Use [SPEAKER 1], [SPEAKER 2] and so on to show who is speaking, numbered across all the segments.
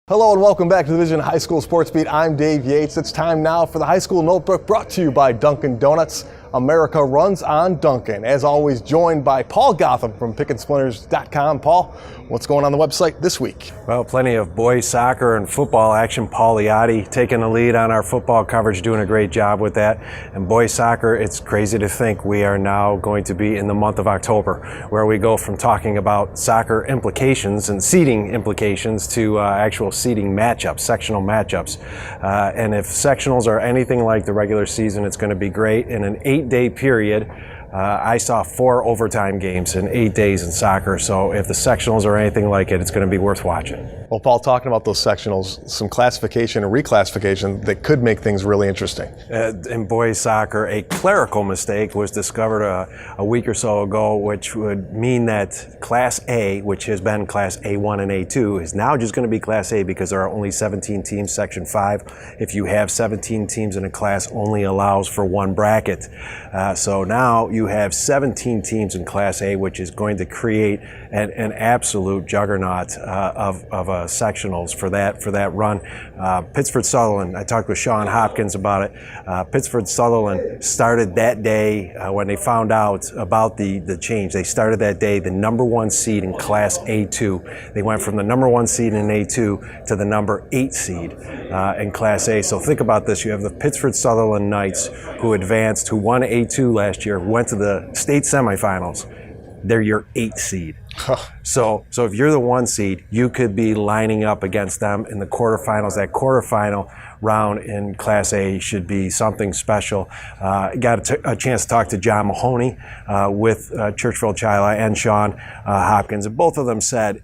[SPEAKER 1] Hello and welcome back to the Vision High School Sports Beat. I'm Dave Yates. It's time now for the High School Notebook, brought to you by Dunkin' Donuts. America runs on Dunkin'. As always, joined by Paul Gotham from PickandSplinters.com. Paul, what's going on the website this week?
[SPEAKER 2] Well, plenty of boys soccer and football action. Paul Gotham taking the lead on our football coverage, doing a great job with that. And boys soccer, it's crazy to think we are now going to be in the month of October, where we go from talking about soccer implications and seeding implications to actual seeding matchups, sectional matchups. And if sectionals are anything like the regular season, it's going to be great. In an 8-day period, I saw 4 overtime games in 8 days in soccer, so if the sectionals are anything like it, it's going to be worth watching.
[SPEAKER 1] Well, Paul, talking about those sectionals, some classification and reclassification that could make things really interesting.
[SPEAKER 2] In boys soccer, a clerical mistake was discovered a week or so ago, which would mean that Class A, which has been Class A1 and A2, is now just going to be Class A because there are only 17 teams, Section 5. If you have 17 teams in a class, only allows for one bracket. So now you have 17 teams in Class A, which is going to create an absolute juggernaut of sectionals for that run. Pittsford-Sutherland, I talked with Sean Hopkins about it. Pittsford-Sutherland started that day when they found out about the change. They started that day the number 1 seed in Class A2. They went from the number 1 seed in A2 to the number 8 seed in Class A. So think about this. You have the Pittsford-Sutherland Knights who advanced, who won A2 last year, went to the state semifinals. They're your 8th seed. So if you're the 1 seed, you could be lining up against them in the quarterfinals. That quarterfinal round in Class A should be something special. Got a chance to talk to John Mahoney with Churchville-Chili and Sean Hopkins, and both of them said,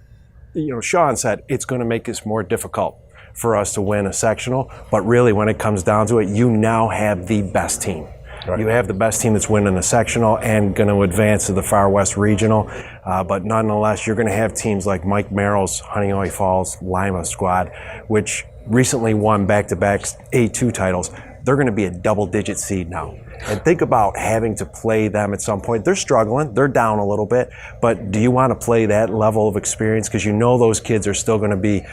[SPEAKER 2] Sean said, it's going to make this more difficult for us to win a sectional, but really when it comes down to it, you now have the best team. Right. You have the best team that's winning the sectional and going to advance to the Far West Regional. But nonetheless, you're going to have teams like Mike Merrill's Honeoye Falls Lima squad, which recently won back-to-back A2 titles. They're going to be a double-digit seed now. And think about having to play them at some point. They're struggling. They're down a little bit. But do you want to play that level of experience? Because you know those kids are still going to be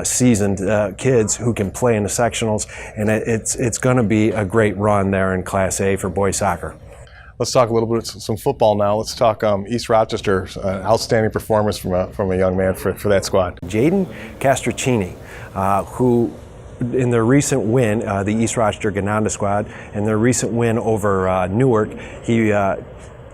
[SPEAKER 2] seasoned kids who can play in the sectionals. And it's going to be a great run there in Class A for boys soccer.
[SPEAKER 1] Let's talk a little bit some football now. Let's talk East Rochester. Outstanding performance from a young man for that squad.
[SPEAKER 2] Jaden Castrocini, who in their recent win, the East Rochester Gananda squad, in their recent win over Newark, he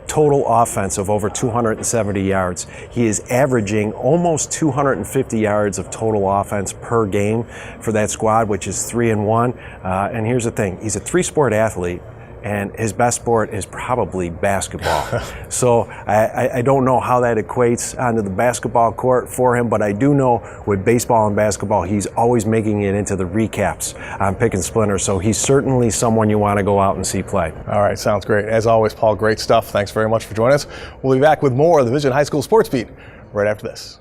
[SPEAKER 2] total offense of over 270 yards. He is averaging almost 250 yards of total offense per game for that squad, which is 3-1. And here's the thing, he's a 3-sport athlete, and his best sport is probably basketball. So I don't know how that equates onto the basketball court for him, but I do know with baseball and basketball, he's always making it into the recaps on Pick and Splinter. So he's certainly someone you want to go out and see play.
[SPEAKER 1] All right, sounds great. As always, Paul, great stuff. Thanks very much for joining us. We'll be back with more of the Vision High School Sports Beat right after this.